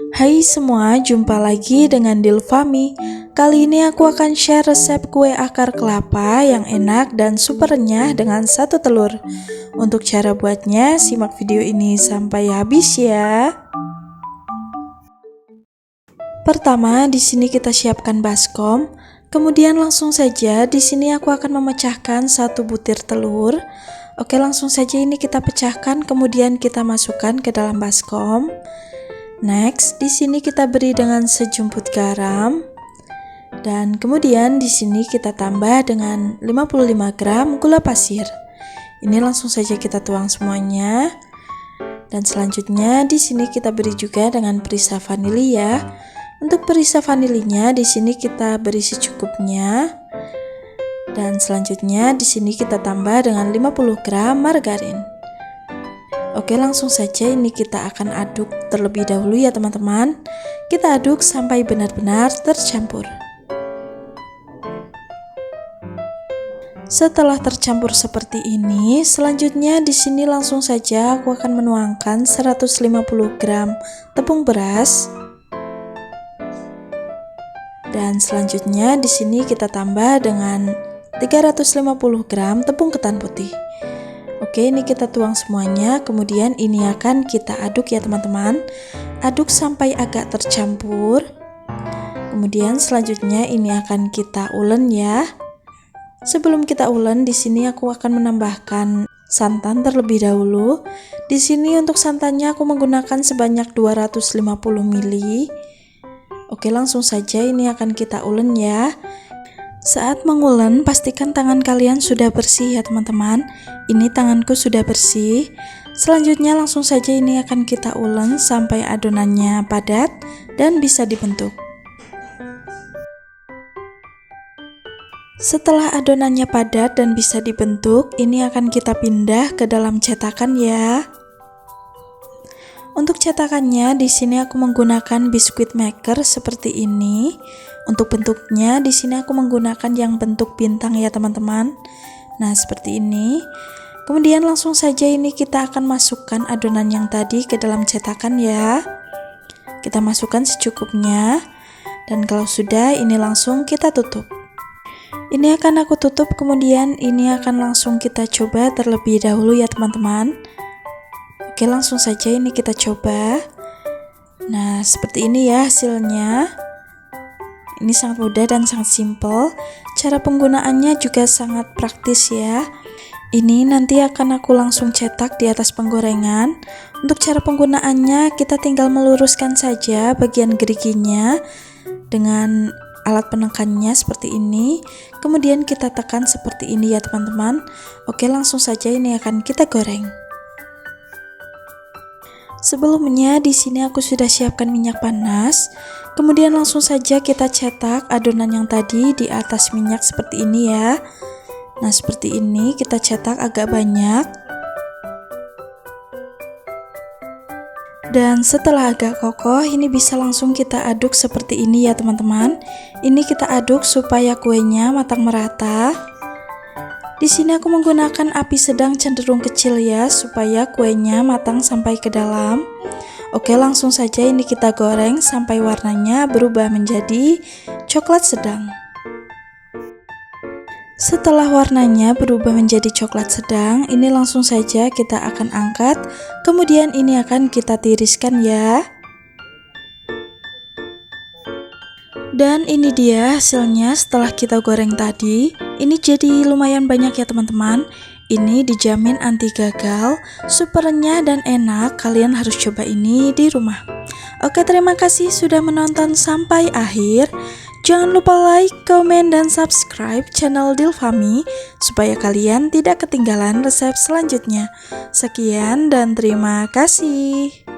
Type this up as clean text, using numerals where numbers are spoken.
Hai semua, jumpa lagi dengan Dilfami. Kali ini aku akan share resep kue akar kelapa yang enak dan super renyah dengan 1 telur. Untuk cara buatnya, simak video ini sampai habis ya. Pertama, di sini kita siapkan baskom. Kemudian langsung saja di sini aku akan memecahkan 1 butir telur. Oke, langsung saja ini kita pecahkan, kemudian kita masukkan ke dalam baskom. Next, di sini kita beri dengan sejumput garam. Dan kemudian di sini kita tambah dengan 55 gram gula pasir. Ini langsung saja kita tuang semuanya. Dan selanjutnya di sini kita beri juga dengan perisa vanili ya. Untuk perisa vanilinya di sini kita beri secukupnya. Dan selanjutnya di sini kita tambah dengan 50 gram margarin. Oke, langsung saja ini kita akan aduk terlebih dahulu ya teman-teman. Kita aduk sampai benar-benar tercampur. Setelah tercampur seperti ini, selanjutnya di sini langsung saja aku akan menuangkan 150 gram tepung beras. Dan selanjutnya di sini kita tambah dengan 350 gram tepung ketan putih. Oke, ini kita tuang semuanya, kemudian ini akan kita aduk ya teman-teman. Aduk sampai agak tercampur. Kemudian selanjutnya ini akan kita ulen ya. Sebelum kita ulen, di sini aku akan menambahkan santan terlebih dahulu. Di sini untuk santannya aku menggunakan sebanyak 250 ml. Oke, langsung saja ini akan kita ulen ya. Saat mengulen, pastikan tangan kalian sudah bersih ya teman-teman. Ini tanganku sudah bersih. Selanjutnya langsung saja ini akan kita ulen sampai adonannya padat dan bisa dibentuk. Setelah adonannya padat dan bisa dibentuk, ini akan kita pindah ke dalam cetakan ya. Untuk cetakannya di sini aku menggunakan biskuit maker seperti ini. Untuk bentuknya di sini aku menggunakan yang bentuk bintang ya teman-teman. Nah, seperti ini. Kemudian langsung saja ini kita akan masukkan adonan yang tadi ke dalam cetakan ya. Kita masukkan secukupnya. Dan kalau sudah, ini langsung kita tutup. Ini akan aku tutup, kemudian ini akan langsung kita coba terlebih dahulu ya teman-teman. Oke, langsung saja ini kita coba. Nah, seperti ini ya hasilnya. Ini sangat mudah dan sangat simpel. Cara penggunaannya juga sangat praktis ya. Ini nanti akan aku langsung cetak di atas penggorengan. Untuk cara penggunaannya, kita tinggal meluruskan saja bagian geriginya dengan alat penekannya seperti ini. Kemudian kita tekan seperti ini ya teman-teman. Oke, langsung saja ini akan kita goreng. Sebelumnya di sini aku sudah siapkan minyak panas. Kemudian langsung saja kita cetak adonan yang tadi di atas minyak seperti ini ya. Nah, seperti ini kita cetak agak banyak. Dan setelah agak kokoh, ini bisa langsung kita aduk seperti ini ya teman-teman. Ini kita aduk supaya kuenya matang merata. Di sini aku menggunakan api sedang cenderung kecil ya, supaya kuenya matang sampai ke dalam. Oke, langsung saja ini kita goreng sampai warnanya berubah menjadi coklat sedang. Setelah warnanya berubah menjadi coklat sedang, ini langsung saja kita akan angkat. Kemudian ini akan kita tiriskan ya. Dan ini dia hasilnya setelah kita goreng tadi. Ini jadi lumayan banyak ya teman-teman. Ini dijamin anti gagal, super renyah dan enak. Kalian harus coba ini di rumah. Oke, terima kasih sudah menonton sampai akhir. Jangan lupa like, komen, dan subscribe channel Dilfami supaya kalian tidak ketinggalan resep selanjutnya. Sekian dan terima kasih.